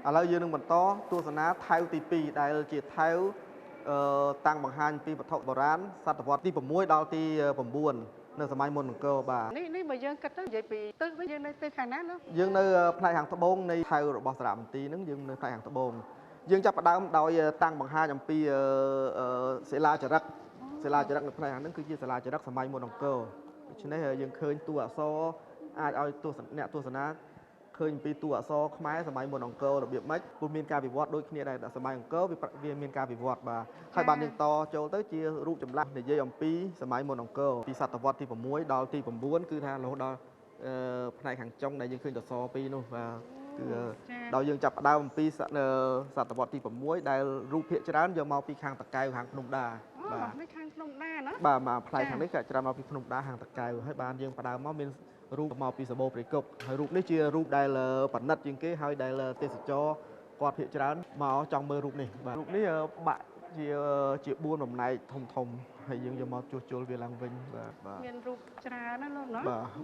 ឥឡូវយើងនឹងបន្តទស្សនាថែវទី2ដែលជាថែវតាំងបង្ហាញពីវត្ថុបុរាណសតវត្សទី6ដល់ទី9នៅសម័យមុនអង្គរបាទនេះបើយើងគិតទៅនិយាយពីទិសវិញយើងនៅទិសខាងណានោះយើងនៅផ្នែកខាងត្បូងនៃថែវរបស់សារមន្ទីរហ្នឹងយើងនៅផ្នែកខាងត្បូងយើងចាប់ផ្ដើមដោយតាំងបង្ហាញអំពីសិលាចារឹកនៅផ្នែកខាងហ្នឹងគឺជាសិលាចារឹកសម័យមុនអង្គរដូច្នេះយើងឃើញតួអក្សរអាចឲ្យអ្នកទស្សនាឃើញពីតួអក្សរខ្មែរសម័យមុនអង្គររបៀបម៉េចព្រោះមានការវិវត្តដូចគ្នាដែរសម័យអង្គរវាមានការវិវត្តបាទហើយបានយើងតចូលទៅជារូបចម្លាក់និយាយអំពីសម័យមុនអង្គរពីសតវត្សទី6ដល់ទី9គឺថារហូតដល់ផ្នែកខាងចុងដែលយើងឃើញសសរពីរនោះបាទគឺដល់យើងចាប់ផ្ដើមអំពីសតវត្សទី6ដែលរូបភាគច្រើនយកមកពីខាងតកែវខាងភ្នំដាបាទនេះខាងភ្នំដាណាបាទផ្នែកខាងនេះក៏ច្រើនមកពីភ្នំដាខាងតកែវហើយបានយើងផ្ដើមមកមានរូបមកពីសបោព្រៃគុកហើយរូបនេះជារូបដែលប៉និតជាងគេហើយដែលទេសចរគាត់ភាគច្រើនមកចង់មើលរូបនេះបាទរូបនេះបាក់ជា4បំណែកធំហើយយើងយកមកជួសជុលវាឡើងវិញបាទមានរូបច្រើនណាលោកណា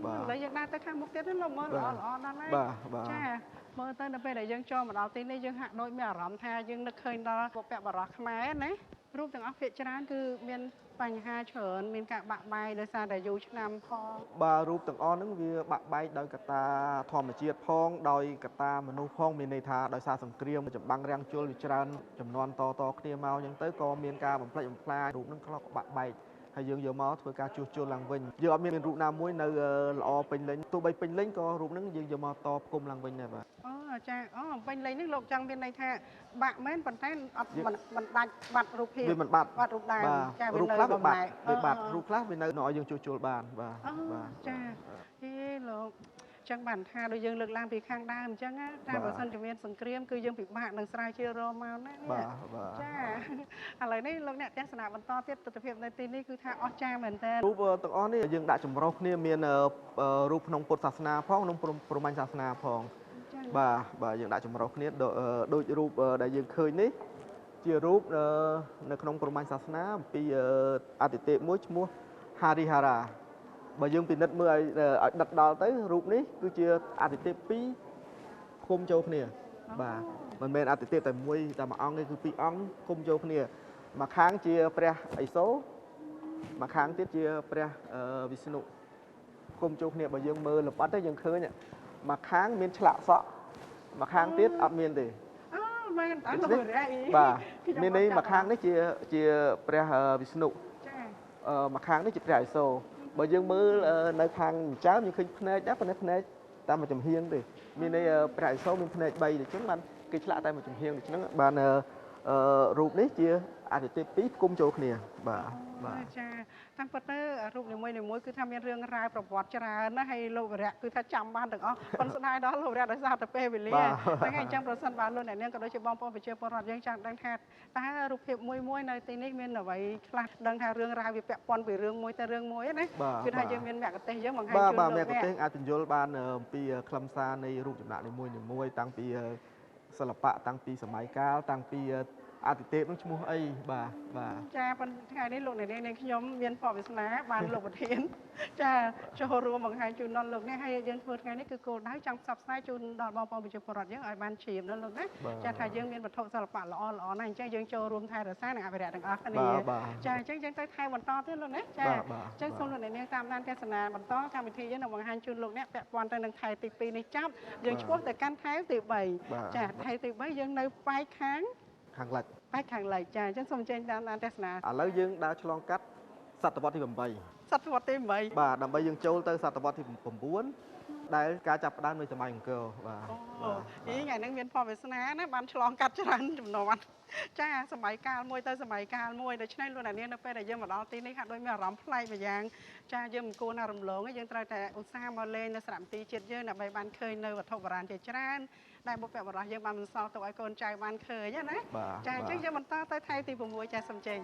បាទឥឡូវយើងដើរទៅខាងមុខទៀតណាលោកមើលល្អដល់ហើយបាទចាមើលទៅនៅពេលដែលយើងចូលមកដល់ទីនេះយើងហាក់ដូចមានអារម្មណ៍ថាយើងនឹកឃើញដល់បុព្វបុរសខ្មែរណារូបទាំងអស់ភាគច្រើនគឺមានបញ្ហាច្រើនមានការបាក់បែកដោយសារតែយូរឆ្នាំផងបាទរូបទាំងអស់ហ្នឹងវាបាក់បែកដោយកត្តាធម្មជាតិផងដោយកត្តាមនុស្សផងមានន័យថាដោយសារសង្គ្រាមចម្បាំងរាំងជលវាច្រើនចំនួនតគ្នាមកអញ្ចឹងទៅក៏មានការបំផ្លិចបំផ្លាញរូបហ្នឹងខ្លះក៏បាក់បែកហើយយើងយកមកធ្វើការជួសជុលឡើងវិញយើងអត់មានរូបណាមួយនៅល្អពេញលេញទោះបីពេញលេញក៏រូបហ្នឹងយើងយកមកតផ្គុំឡើងវិញដែរបាទចាពេញលេញនេះលោកចង់មានន័យថាបាក់មែនប៉ុន្តែអត់មិនដាច់បាត់រូបភាពវាមិនបាត់រូបដើមចារូបខ្លះវាបាត់រូបខ្លះវានៅឲ្យយើងជួសជុលបានបាទចាលោកចឹងបានថាដូចយើងលើកឡើងពីខាងដើមអញ្ចឹងណាតែបើសិនជាមានសង្គ្រាមគឺយើងពិបាកនឹងស្រាវជ្រាវរកមកណាបាទចាឥឡូវនេះលោកអ្នកទេសនាបន្តទៀតទស្សនវិជ្ជានៅទីនេះគឺថាអស្ចារ្យមែនតើរូបទាំងអស់នេះយើងដាក់ចម្រុះគ្នាមានរូបក្នុងពុទ្ធសាសនាផងក្នុងព្រហ្មញ្ញសាសនាផងបាទយើងដាក់ចម្រុះគ្នាដូចរូបដែលយើងឃើញនេះជារូបនៅក្នុងព្រហ្មញ្ញសាសនាអំពីអតិទេពមួយឈ្មោះហារិហារាបើយើងពិនិត្យមើលឲ្យដិតដល់ទៅរូបនេះគឺជាអតិទេព2គុំចូលគ្នាបាទមិនមែនអតិទេពតែមួយអង្គទេគឺ2អង្គគុំចូលគ្នាមួយខាងជាព្រះឥសូរមួយខាងទៀតជាព្រះវិស្ណុគុំចូលគ្នាបើយើងមើលលម្អិតទៅយើងឃើញមួយខាងមានឆ្លាក់សក់មួយខាងទៀតអត់មានទេមែនតើលោករាយបាទមានន័យមួយខាងនេះជាព្រះវិស្ណុមួយខាងនេះជាព្រះឥសូរបើយើងមើលនៅខាងចើមយើងឃើញភ្នែកដែរប៉ុន្តែភ្នែកតែមួយចំហៀងទេមានន័យព្រះឥសូរមានភ្នែក3ដូច្នេះបានគេឆ្លាក់តែមួយចំហៀងដូច្នេះបានរូបនេះជាអតិទេព2ផ្គុំចូលគ្នាបាទចាតាមពិតទៅរូបនីមួយគឺថាមានរឿងរ៉ាវប្រវត្តិច្រើនណាហើយលោកវរៈគឺថាចាំបានទាំងអស់ប៉ុន្តែស្ដាយដល់លោកវរៈដោយសារតែពេលវេលាតែអញ្ចឹងប្រសិនបើលោកអ្នកនាងក៏ដូចជាបងប្អូនប្រជាពលរដ្ឋយើងចង់ដឹងថាតើរូបភាពមួយនៅទីនេះមានអ្វីខ្លះដឹងថារឿងរ៉ាវវាពាក់ព័ន្ធពីរឿងមួយទៅរឿងមួយណាគឺថាយើងមានមគ្គុទ្ទេសក៍យើងបង្ហាញជូនលោកអ្នកមគ្គុទ្ទេសក៍អាចពន្យល់បានអំពីខ្លឹមសារនៃរូបចម្លាក់នីមួយតាំងពីសិល្បៈតាំងពីសម័យកាលតាំងពីអតិទេពនឹងឈ្មោះអីបាទចាប៉ុន្តែថ្ងៃនេះលោកអ្នកនាងខ្ញុំមានបបវាសនាបានលោកប្រធានចាចូលរួមបង្ហាញជូនដល់លោកនេះហើយយើងធ្វើថ្ងៃនេះគឺគោលដៅចង់ផ្សព្វផ្សាយជូនដល់បងប្អូនប្រជាពលរដ្ឋយើងឲ្យបានជ្រាបដល់លោកណាចាថាយើងមានវត្ថុសិល្បៈល្អណាស់អញ្ចឹងយើងចូលរួមថែរក្សានិងអភិរក្សទាំងអស់គ្នាចាអញ្ចឹងយើងទៅថែបន្តទៀតលោកណាចាអញ្ចឹងសូមលោកអ្នកនាងតាមដានទេសនាបន្តកម្មវិធីយើងនឹងបង្ហាញជូនលោកអ្នកពាក់ព័ន្ធទៅនឹងថែទី2នេះចប់យើងឆ្ពោះទៅកាន់ថែទី3ចាថែទី3យើងនៅប៉ែកខាងលិចប៉ែកខាងលិចចាអញ្ចឹងសូមចេញតាមដានទេសនាឥឡូវយើងដើរឆ្លងកាត់សតវត្សទី8សតវត្សទី8បាទដើម្បីយើងចូលទៅសតវត្សទី9ដែលការចាប់ផ្ដើមនៅសម័យអង្គរបាទថ្ងៃហ្នឹងមានបបវាសនាណាបានឆ្លងកាត់ច្រើនចំនួនចាសម័យកាលមួយទៅសម័យកាលមួយដូច្នេះលោកអ្នកនាងនៅពេលដែលយើងមកដល់ទីនេះហាក់ដូចមានអារម្មណ៍ប្លែកម្យ៉ាងចាយើងមិនគួរណារំលងទេយើងត្រូវតែឧស្សាហ៍មកលេងនៅសារមន្ទីរជាតិយើងដើម្បីបានឃើញនៅវត្ថុបុរាណជាច្រើនដែលបុព្វបុរសយើងបានបន្សល់ទុកឲ្យកូនចៅបានឃើញណាចាអញ្ចឹងយើងបន្តទៅថ្ងៃទី6ចាសូមចេញ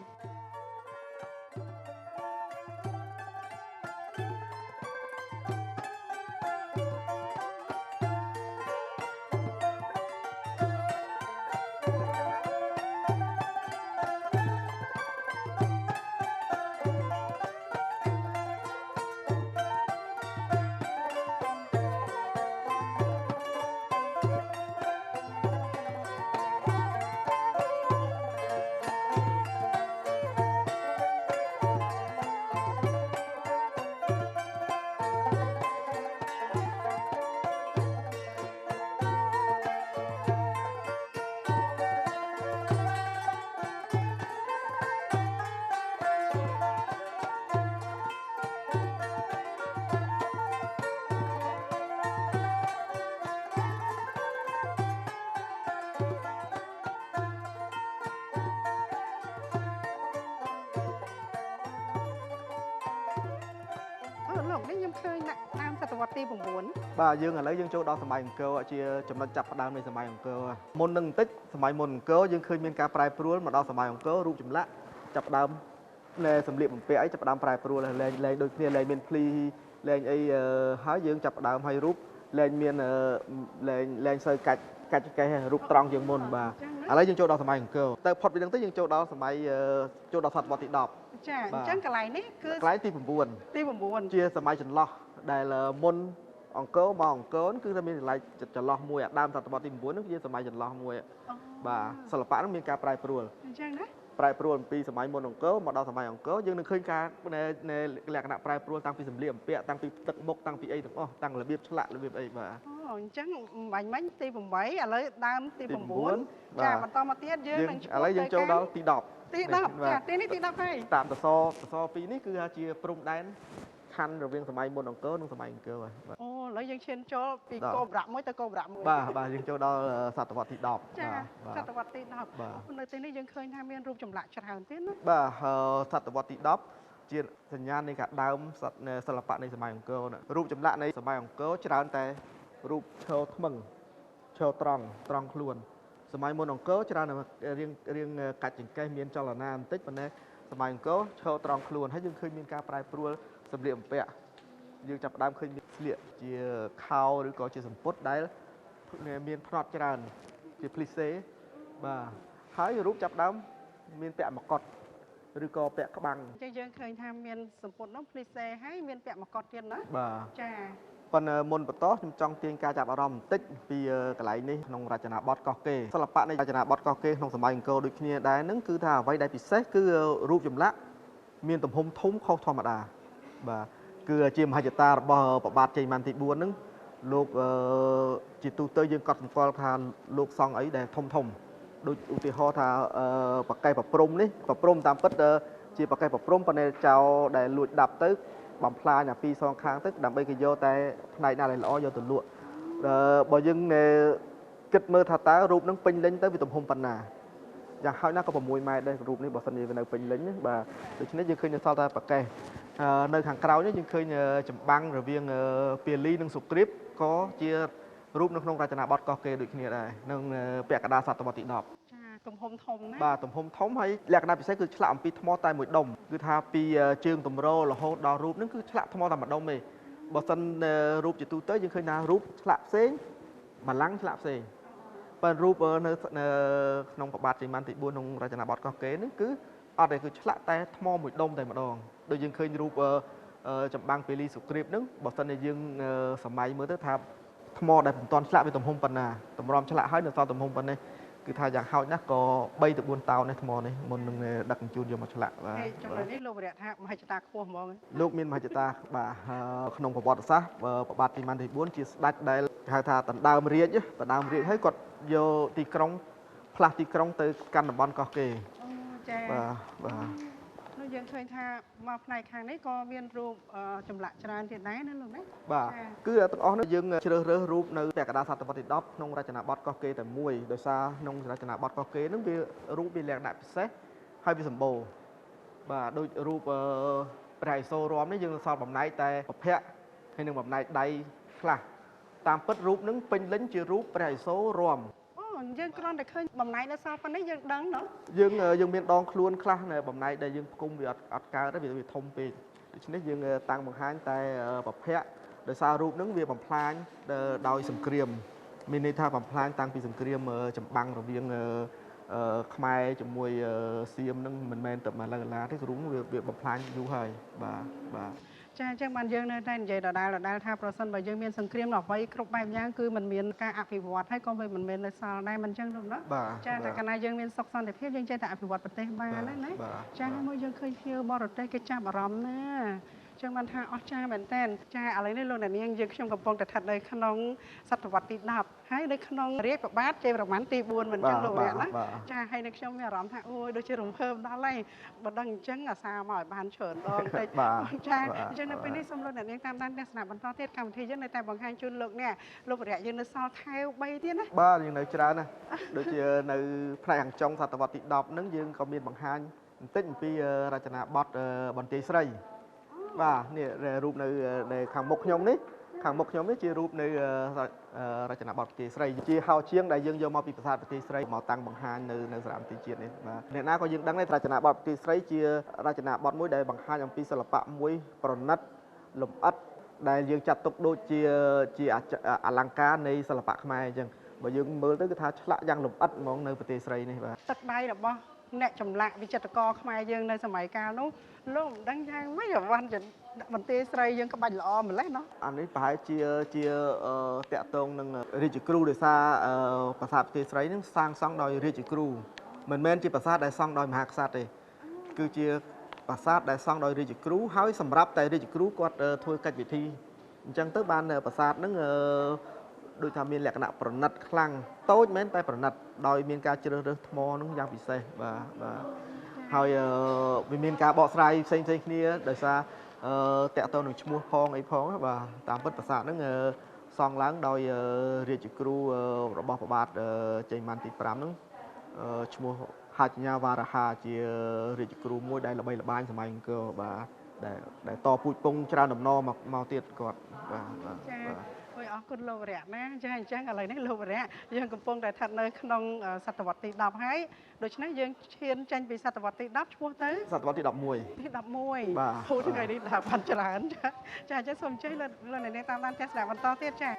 លោកនេះខ្ញុំឃើញតាមសតវត្សទី9បាទយើងឥឡូវយើងចូលដល់សម័យអង្គរជាចំណុចចាប់ផ្ដើមនៃសម័យអង្គរមុននឹងបន្តិចសម័យមុនអង្គរយើងឃើញមានការប្រែប្រួលមកដល់សម័យអង្គររូបចម្លាក់ចាប់ផ្ដើមនៃសម្លៀកបំពាក់អីចាប់ផ្ដើមប្រែប្រួលលែងដូចគ្នាលែងមានភ្លីលែងអីហើយយើងចាប់ផ្ដើមឲ្យរូបលែងមានលែងសូវកាច់កេះរូបត្រង់ជាងមុនបាទឥឡូវយើងចូលដល់សម័យអង្គរទៅផុតពីហ្នឹងទៅយើងចូលដល់សម័យចូលដល់សតវត្សទី10ចាអញ្ចឹងកន្លែងនេះគឺកន្លែងទី9ជាសម័យចន្លោះដែលមុនអង្គរមកអង្គរគឺមានកន្លែងចន្លោះមួយអាដើមសតវត្សទី9ហ្នឹងជាសម័យចន្លោះមួយបាទសិល្បៈហ្នឹងមានការប្រែប្រួលអញ្ចឹងណាប្រែប្រួលពីសម័យមុនអង្គរមកដល់សម័យអង្គរយើងនឹងឃើញការនៃលក្ខណៈប្រែប្រួលតាំងពីសម្លៀកបំពាក់តាំងពីទឹកមុខតាំងពីអីទាំងអស់តាំងរបៀបឆ្លាក់របៀបអីបាទអញ្ចឹងបាញ់មិញទី8ឥឡូវដើមទី9ចាបន្តមកទៀតយើងនឹងឥឡូវយើងចូលដល់ទី10ទី10ចាទីនេះទី10ហើយតាមសសពីរនេះគឺជាព្រំដែនខណ្ឌរវាងសម័យមុនអង្គរនិងសម័យអង្គរបាទអូឥឡូវយើងឈានចូលពីកូបរៈមួយទៅកូបរៈមួយបាទយើងចូលដល់សតវត្សទី10ចាសតវត្សទី10នៅទីនេះយើងឃើញថាមានរូបចម្លាក់ច្រើនទៀតណាបាទសតវត្សទី10ជាសញ្ញាណនៃការដើមសិល្បៈនៃសម័យអង្គររូបចម្លាក់នៃសម័យអង្គរច្រើនតែរូបឈរថ្មឹងឈរត្រង់ខ្លួនសម័យមុនអង្គរច្រើនរៀងកាច់ចង្កេះមានចលនាបន្តិចប៉ុន្តែសម័យអង្គរឈរត្រង់ខ្លួនហើយយើងឃើញមានការប្រែប្រួលសម្លៀកបំពាក់យើងចាប់ផ្ដើមឃើញមានស្លៀកជាខោឬក៏ជាសំពត់ដែលមានផ្នត់ច្រើនជាភ្លីសេបាទហើយរូបចាប់ផ្ដើមមានពាក់មកុដឬក៏ពាក់ក្បាំងអញ្ចឹងយើងឃើញថាមានសម្ពុតនោះភ្លីសេហើយមានពាក់មកុដទៀតណាបាទចាប៉ុន្តែមុនបន្តខ្ញុំចង់ទាញការចាប់អារម្មណ៍បន្តិចពីកន្លែងនេះក្នុងរចនាបថកោះកេរសិល្បៈនៃរចនាបថកោះកេរក្នុងសម័យអង្គរដូចគ្នាដែរហ្នឹងគឺថាអ្វីដែលពិសេសគឺរូបចម្លាក់មានទំហំធំខុសធម្មតាបាទគឺជាមហិច្ឆតារបស់ព្រះបាទជ័យវន្ទទី4ហ្នឹងលោកជាទូទៅយើងកត់សម្គាល់ថាលោកសង់អីដែលធំដូចឧទាហរណ៍ថាប្រកេះប្រព្រំនេះប្រព្រំតាមពិតជាប្រកេះប្រព្រំប៉ុន្តែចៅដែលលួចដាប់ទៅបំផ្លាញអាពីរសងខាងទៅដើម្បីគេយកតែផ្នែកណាដែលល្អយកទៅលក់បើយើងគិតមើលថាតើរូបនឹងពេញលេញទៅវាទំហំប៉ុណ្ណាយ៉ាងហោចណាស់ក៏6ម៉ែត្រដែររូបនេះបើសិនជាវានៅពេញលេញបាទដូច្នេះយើងឃើញនៅសល់តែប្រកេះនៅខាងក្រោយនេះយើងឃើញចម្បាំងរវាងពាលីនិងសុគ្រីពក៏ជារូបនៅក្នុងរចនាបថកោះកេរដូចគ្នាដែរនឹងពាក់កណ្ដាលសតវត្សទី10ទំហំធំណាបាទទំហំធំហើយលក្ខណៈពិសេសគឺឆ្លាក់អំពីថ្មតែមួយដុំគឺថាពីជើងទម្ររហូតដល់រូបហ្នឹងគឺឆ្លាក់ថ្មតែមួយដុំទេបើសិនរូបជាទូទៅយើងឃើញថារូបឆ្លាក់ផ្សេងបលាំងឆ្លាក់ផ្សេងប៉ុន្តែរូបនៅក្នុងប្របាទជ័យវន្ទទី4ក្នុងរចនាបថកោះកេរហ្នឹងគឺអត់ទេគឺឆ្លាក់តែថ្មមួយដុំតែម្ដងដូចយើងឃើញរូបចម្បាំងពាលីសុគ្រីពហ្នឹងបើសិនជាយើងសម័យមើលទៅថាថ្មដែលមិនទាន់ឆ្លាក់វាទំហំប៉ុណ្ណាតម្រាំឆ្លាក់ហើយនៅសល់ទំហំប៉ុណ្ណេះគឺថាយ៉ាងហោចណាស់ក៏3ទៅ4តោននេះថ្មនេះមុននឹងដឹកជញ្ជូនយកមកឆ្លាក់បាទចំណុចនេះលោកវរៈថាមហិច្ឆតាខ្ពស់ហ្មងលោកមានមហិច្ឆតាបាទក្នុងប្រវត្តិសាស្ត្រព្រះបាទជ័យវន្ទទី4ជាស្ដេចដែលហៅថាដណ្ដើមរាជហើយគាត់យកទីក្រុងផ្លាស់ទីក្រុងទៅកាន់តំបន់កោះកេរចាបាទនោះយើងឃើញថាមកផ្នែកខាងនេះក៏មានរូបចម្លាក់ច្រើនទៀតដែរណាលោកណាបាទគឺទាំងអស់នេះយើងជ្រើសរើសរូបនៅពាក់កណ្ដាលសតវត្សទី10ក្នុងរចនាបថកោះកេរតែមួយដោយសារក្នុងរចនាបថកោះកេរហ្នឹងវារូបវាលក្ខណៈពិសេសហើយវាសម្បូរបាទដូចរូបព្រះឥសូររមនេះយើងសល់បំណែកតែប្រភ័ក្រហើយនឹងបំណែកដៃខ្លះតាមពិតរូបហ្នឹងពេញលេញជារូបព្រះឥសូររមយើងគ្រាន់តែឃើញបំណែកនៅសល់ប៉ុណ្នេះយើងដឹងណ៎យើងមានដងខ្លួនខ្លះនៅបំណែកដែលយើងផ្គុំវាអត់កើតទេវាធំពេកដូច្នេះយើងតាំងបង្ហាញតែប្រភ័ក្រដោយសាររូបហ្នឹងវាបំផ្លាញដោយសង្គ្រាមមានន័យថាបំផ្លាញតាំងពីសង្គ្រាមចម្បាំងរវាងខ្មែរជាមួយសៀមហ្នឹងមិនមែនតែមកឡើងឡាទេរូបវាបំផ្លាញយូរហើយបាទចាអញ្ចឹងបានយើងនៅតែនិយាយដដែលថាប្រសិនបើយើងមានសង្គ្រាមអ្វីគ្រប់បែបយ៉ាងគឺมันមានការអភិវឌ្ឍហើយក៏មិនមែននៅសល់ដែរមិនអញ្ចឹងលោកណាចាតែកាលណាយើងមានសុខសន្តិភាពយើងចេះតែអភិវឌ្ឍប្រទេសបានណាចាមកយើងឃើញភ្ញៀវបរទេសគេចាប់អារម្មណ៍ណាចឹងបានថាអស្ចារ្យមែនតើចាឥឡូវនេះលោកអ្នកនាងយើងខ្ញុំកំពុងតែស្ថិតនៅក្នុងសតវត្សទី10ហើយនៅក្នុងរាជប្របាទជ័យវរ្ម័នទី4មិនចឹងលោកអ្នកណាចាហើយនៅខ្ញុំមានអារម្មណ៍ថាអូយដូចជារំភើបដល់ហើយបើដឹងអញ្ចឹងអាសាមកឲ្យបានច្រើនដងតិចចាអញ្ចឹងនៅពេលនេះសូមលោកអ្នកនាងតាមដានទស្សនាបន្តទៀតកម្មវិធីយើងនៅតែបង្ហាញជូនលោកអ្នកលោកវរៈយើងនៅសល់ថែវ3ទៀតណាបាទយើងនៅច្រើនណាស់ដូចជានៅផ្នែកខាងចុងសតវត្សទី10ហ្នឹងយើងក៏មានបង្ហាញបន្តិចអំពីរចនាបថបន្ទាយស្រី បាទនេះរូបនៅខាងមុខខ្ញុំនេះខាងមុខខ្ញុំនេះជារូបនៅរចនាបថប្រទេសស្រីជាហោជាងដែលយើងយកមកពីប្រាសាទប្រទេសស្រីមកតាំងបង្ហាញនៅសារមន្ទីរជាតិនេះបាទអ្នកណាក៏យើងដឹងដែររចនាបថប្រទេសស្រីជារចនាបថមួយដែលបង្ហាញអំពីសិល្បៈមួយប្រណិតលម្អិតដែលយើងចាត់ទុកដូចជាអលង្ការនៃសិល្បៈខ្មែរអញ្ចឹងបើយើងមើលទៅគឺថាឆ្លាក់យ៉ាងលម្អិតហ្មងនៅប្រទេសស្រីនេះបាទទឹកដៃរបស់អ្នកចម្លាក់វិចិត្រករខ្មែរយើងនៅសម័យកាលនោះលោកមិនដឹងយ៉ាងម៉េចអវ៉ាន់មន្ទីរស្រីយើងក្បាច់ល្អម្លេះណោះអានេះប្រហែលជាតាក់ទងនឹងរាជគ្រូដោយសារប្រាសាទប្រទេសស្រីនឹងសាងសង់ដោយរាជគ្រូមិនមែនជាប្រាសាទដែលសង់ដោយមហាក្សត្រទេគឺជាប្រាសាទដែលសង់ដោយរាជគ្រូហើយសម្រាប់តែរាជគ្រូគាត់ធ្វើកិច្ចវិធីអញ្ចឹងទៅបានប្រាសាទនឹងដូចថាមានលក្ខណៈប្រណិតខ្លាំងតូចមែនតែប្រណិតដោយមានការជ្រើសរើសថ្មនឹងយ៉ាងពិសេសបាទហើយវាមានការបកស្រាយផ្សេងគ្នាដោយសារតាក់ទងនឹងឈ្មោះផងអីផងបាទតាមពិតប្រាសាទហ្នឹងសង់ឡើងដោយរាជគ្រូរបស់ព្រះបាទជ័យម៉ាន់ទី5ហ្នឹងឈ្មោះហាជញ្ញាវ៉ារហាជារាជគ្រូមួយដែលល្បីល្បាញសម័យអង្គរបាទដែលតពូជពងច្រើនដំណមកទៀតគាត់បាទចាអើយអរគុណលោកវរៈណាចាអញ្ចឹងឥឡូវនេះលោកវរៈយើងកំពុងតែស្ថិតនៅក្នុងសតវត្សទី10ហើយដូច្នេះយើងឈានចេញពីសតវត្សទី10ឈ្មោះទៅសតវត្សទី11ទី11ហូតថ្ងៃនេះដល់បានច្រើនចាអញ្ចឹងសូមអញ្ជើញលោកអ្នកតាមដានទស្សនាបន្តទៀតចា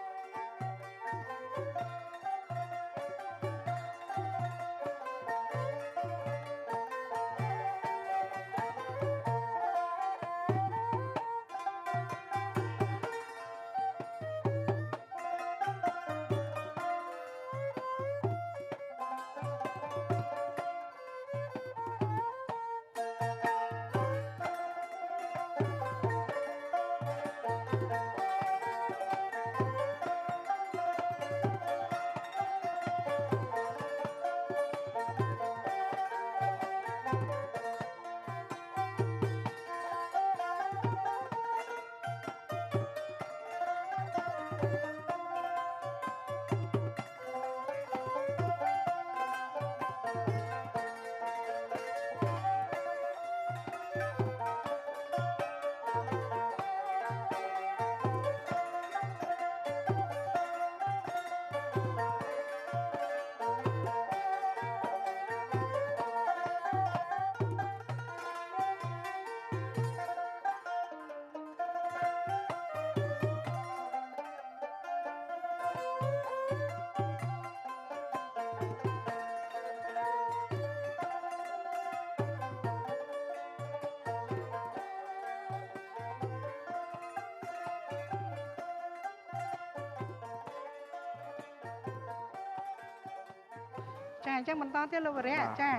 ចាអញ្ចឹងបន្តទៀតលោកវរៈចា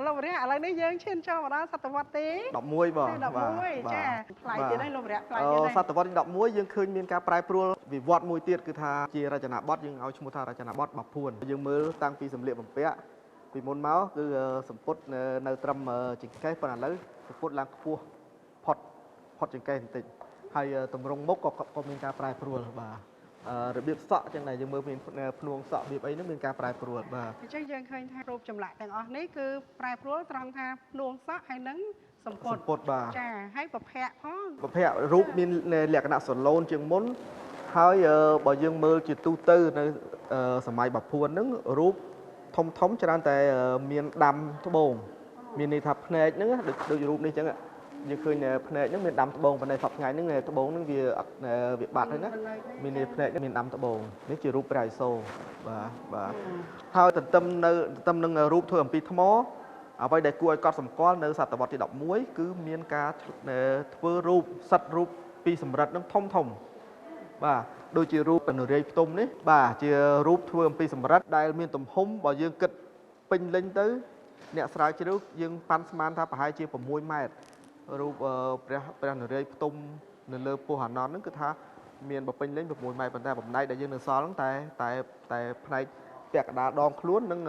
លោកវរៈឥឡូវនេះយើងឈានចូលមកដល់សតវត្សទី11បាទ11ចាផ្លាយទៀតហើយលោកវរៈផ្លាយទៀតហើយសតវត្សទី11យើងឃើញមានការប្រែប្រួលវិវត្តមួយទៀតគឺថាជារចនាបថយើងឲ្យឈ្មោះថារចនាបថបាពួនយើងមើលតាំងពីសម្លៀកបំពាក់ពីមុនមកគឺសម្ពុតនៅត្រឹមចង្កេះប៉ុន្តែឥឡូវសម្ពុតឡើងខ្ពស់ផុតចង្កេះបន្តិចហើយតម្រង់មុខក៏មានការប្រែប្រួលបាទរបៀបសក់ចឹងដែរយើងមើលមានភ្នួងសក់របៀបអីហ្នឹងមានការប្រែប្រួលបាទអញ្ចឹងយើងឃើញថារូបចម្លាក់ទាំងអស់នេះគឺប្រែប្រួលត្រង់ថាភ្នួងសក់ហើយនឹងសម្ពុតបាទចាហើយប្រភ័ក្រផងប្រភ័ក្ររូបមានលក្ខណៈសឡូនជាងមុនហើយបើយើងមើលជាទូទៅនៅសម័យបាពួនហ្នឹងរូបធំច្រើនតែមានដាំត្បូងមានន័យថាភ្នែកហ្នឹងដូចរូបនេះចឹងយើងឃើញភ្នែកហ្នឹងមានដាំត្បូងប៉ុន្តែសពថ្ងៃហ្នឹងត្បូងហ្នឹងវាបាត់ហើយណាមានភ្នែកមានដាំត្បូងនេះជារូបព្រះឥសូរបាទហើយទន្ទឹមនឹងរូបធ្វើអំពីថ្មអ្វីដែលគួរឲ្យកត់សម្គាល់នៅសតវត្សទី11គឺមានការធ្វើរូបសិតរូបពីសម្រិតហ្នឹងធំបាទដូចជារូបនរាយផ្ទុំនេះបាទជារូបធ្វើអំពីសម្រិតដែលមានទំហំបើយើងគិតពេញលេញទៅអ្នកស្រាវជ្រាវយើងប៉ាន់ស្មានថាប្រហែលជា6ម៉ែត្ររូបព្រះនរាយផ្ទុំនៅលើពោះអាណន់ហ្នឹងគឺថាមានបពេញលេង6ម៉ែត្រប៉ុន្តែបំណែកដែលយើងនៅសល់ហ្នឹងតែផ្នែកពាក់កណ្ដាលដងខ្លួននិង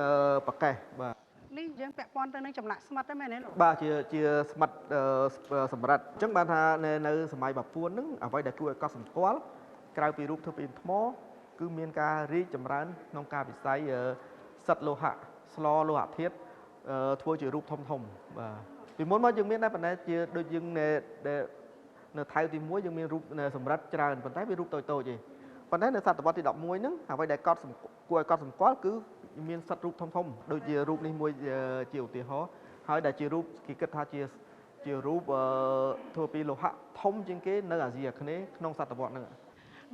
ប្រកេះបាទនេះយើងពាក់ព័ន្ធទៅនឹងចម្លាក់ស្មិតទេមែនទេលោកបាទជាស្មិតសម្រិតអញ្ចឹងបានថានៅសម័យបាពួនហ្នឹងអ្វីដែលគួរឲ្យកត់សម្គាល់ក្រៅពីរូបធ្វើពីថ្មគឺមានការរីកចម្រើនក្នុងការវិស័យសិតលោហៈស្លលោហៈធាតុធ្វើជារូបធំបាទពីមុនមកយើងមានដែរប៉ុន្តែជាដូចយើង នៅថៅទី1យើងមានរូបសម្រិតច្រើនប៉ុន្តែវារូបតូចៗទេប៉ុន្តែនៅសតវត្សទី11ហ្នឹងអ្វីដែលកត់គួរឲ្យកត់សម្គាល់គឺមានសិតរូបធំដូចជារូបនេះមួយជាឧទាហរណ៍ហើយដែលជារូបគេគិតថាជារូបធ្វើពីលោហៈធំជាងគេនៅអាស៊ីអាគ្នេយ៍ក្នុងសតវត្សហ្នឹង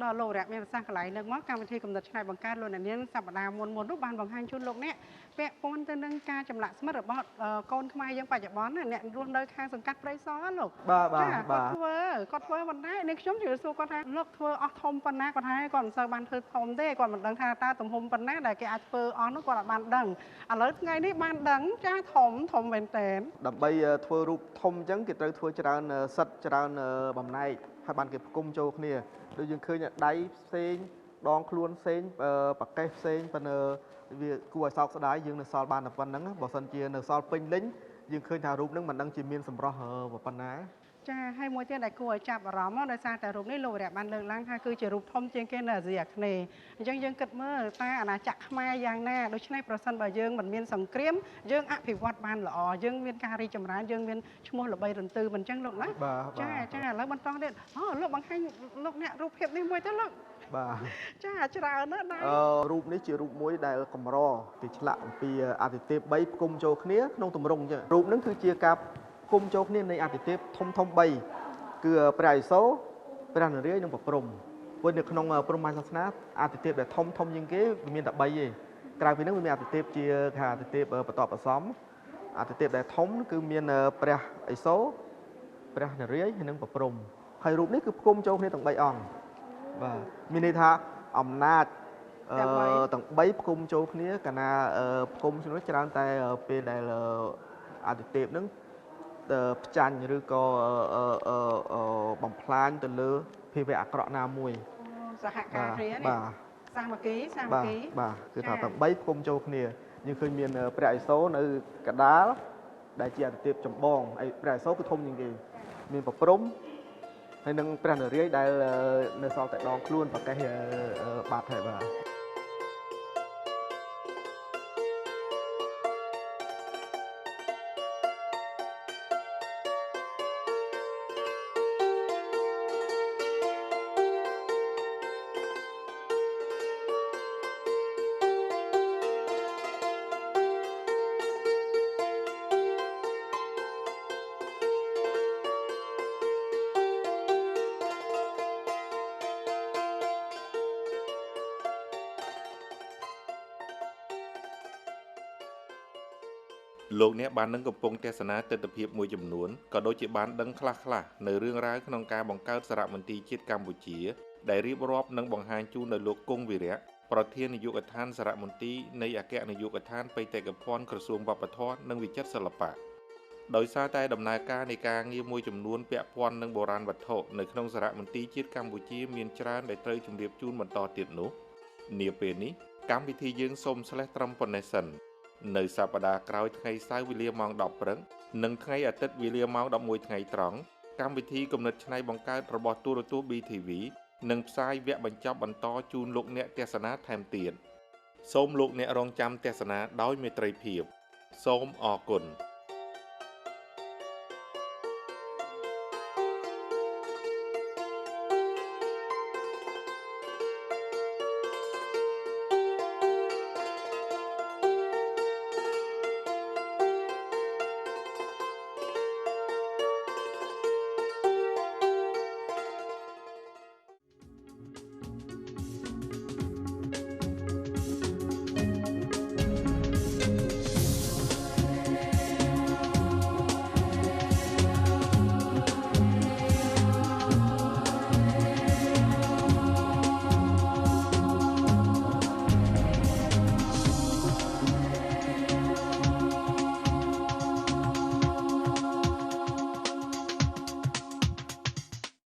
ដល់លោករយៈមានប្រសាសន៍កន្លែងនឹងមកកម្មវិធីកំណត់ឆ្នៃបង្កើតលោកអ្នកនាងសប្តាហ៍មុននោះបានបង្ហាញជូនលោកអ្នកពាក់ព័ន្ធទៅនឹងការចម្លាក់ស្មិតរបស់កូនខ្មែរយើងបច្ចុប្បន្នអ្នករស់នៅខាងសង្កាត់ព្រៃសរលោក បាទ គាត់ធ្វើប៉ុន្តែនេះខ្ញុំជឿសួរគាត់ថាលោកធ្វើអស់ធំប៉ុណ្ណាគាត់ថាគាត់មិនសូវបានធ្វើធំទេគាត់មិនដឹងថាតើទំហំប៉ុណ្ណាដែលគេអាចធ្វើអស់នោះគាត់អត់បានដឹងឥឡូវថ្ងៃនេះបានដឹងចាធំមែនតើដើម្បីធ្វើរូបធំអញ្ចឹងគេត្រូវធ្វើច្រើនសិតច្រើនបំណែកហើយបានគេផ្គុំចូលគ្នាដូចយើងឃើញដៃផ្សេងដងខ្លួនផ្សេងប្រកេះផ្សេងប៉ុន្តែវាគួរឲ្យសោកស្ដាយយើងនៅសល់បានតែប៉ុណ្្នឹងបើសិនជានៅសល់ពេញលេញយើងឃើញថារូបហ្នឹងមិនដឹងជាមានសម្រស់ប៉ុណ្ណាចាហើយមួយទៀតដែលគួរឲ្យចាប់អារម្មណ៍ដោយសារតែរូបនេះលោករយៈបានលើកឡើងថាគឺជារូបធំជាងគេនៅអាស៊ីអាគ្នេយ៍អញ្ចឹងយើងគិតមើលតើអាណាចក្រខ្មែរយ៉ាងណាដូច្នេះប្រសិនបើយើងមិនមានសង្គ្រាមយើងអភិវឌ្ឍបានល្អយើងមានការរីកចម្រើនយើងមានឈ្មោះល្បីរន្ទឺមិនអញ្ចឹងលោកណាចាឥឡូវបន្តទៀតលោកបង្ហាញលោកអ្នករូបភាពនេះមួយទៅលោកបាទចាច្រើនណាស់ដែររូបនេះជារូបមួយដែលកម្រគេឆ្លាក់អំពីអាទិទេព3ផ្គុំចូលគ្នាក្នុងទម្រង់អញ្ចឹងរូបហ្នឹងគឺជាការគុំចូលគ្នានៃអាទិទេពធំ3គឺព្រះឥសូរព្រះនរាយណ៍និងព្រះព្រហ្មព្រោះនៅក្នុងព្រហ្មញ្ញសាសនាអាទិទេពដែលធំជាងគេវាមានតែ3ទេក្រៅពីហ្នឹងវាមានអាទិទេពជាអាទិទេពបន្តបសំអាទិទេពដែលធំគឺមានព្រះឥសូរព្រះនរាយណ៍និងព្រះព្រហ្មហើយរូបនេះគឺផ្គុំចូលគ្នាទាំង3អង្គបាទមានន័យថាអំណាចទាំង3ផ្គុំចូលគ្នាកាលណាផ្គុំនោះច្រើនតែពេលដែលអាទិទេពហ្នឹងផ្ចាញ់ឬក៏បំផ្លាញទៅលើភាវៈអាក្រក់ណាមួយសហការគ្នានេះសាមគ្គីបាទគឺថាទាំង3ផ្គុំចូលគ្នាយើងឃើញមានព្រះឥសូរនៅកដាលដែលជាអាទិទេពចម្បងហើយព្រះឥសូរគឺធំជាងគេមានព្រះព្រហ្មហើយនឹងព្រះនរាយណ៍ដែលនៅសល់តែដងខ្លួនប្រកេះបាត់ហើយបាទលោកអ្នកបាននឹងកំពុងទស្សនាទិដ្ឋភាពមួយចំនួនក៏ដូចជាបានដឹងខ្លះៗនៅរឿងរ៉ាវក្នុងការបង្កើតសារមន្ទីរជាតិកម្ពុជាដែលរៀបរាប់និងបង្ហាញជូនដោយលោកគង់វីរៈប្រធាននាយកដ្ឋានសារមន្ទីរនៃអគ្គនាយកដ្ឋានបេតិកភណ្ឌក្រសួងវប្បធម៌និងវិចិត្រសិល្បៈដោយសារតែដំណើរការនៃការងារមួយចំនួនពាក់ព័ន្ធនឹងបុរាណវត្ថុនៅក្នុងសារមន្ទីរជាតិកម្ពុជាមានច្រើនដែលត្រូវជម្រាបជូនបន្តទៀតនោះនាពេលនេះកម្មវិធីយើងសូមស្លេះត្រឹមប៉ុណ្ណេះសិននៅសប្តាហ៍ក្រោយថ្ងៃសៅរ៍វេលាម៉ោង 10 ព្រឹកនិងថ្ងៃអាទិត្យវេលាម៉ោង 11 ថ្ងៃត្រង់កម្មវិធីគំនិតច្នៃបង្កើតរបស់ទូរទស្សន៍ BTV នឹងផ្សាយវគ្គបញ្ចប់បន្តជូនលោកអ្នកទស្សនាថែមទៀតសូមលោកអ្នករងចាំទស្សនាដោយមេត្រីភាពសូមអរគុណ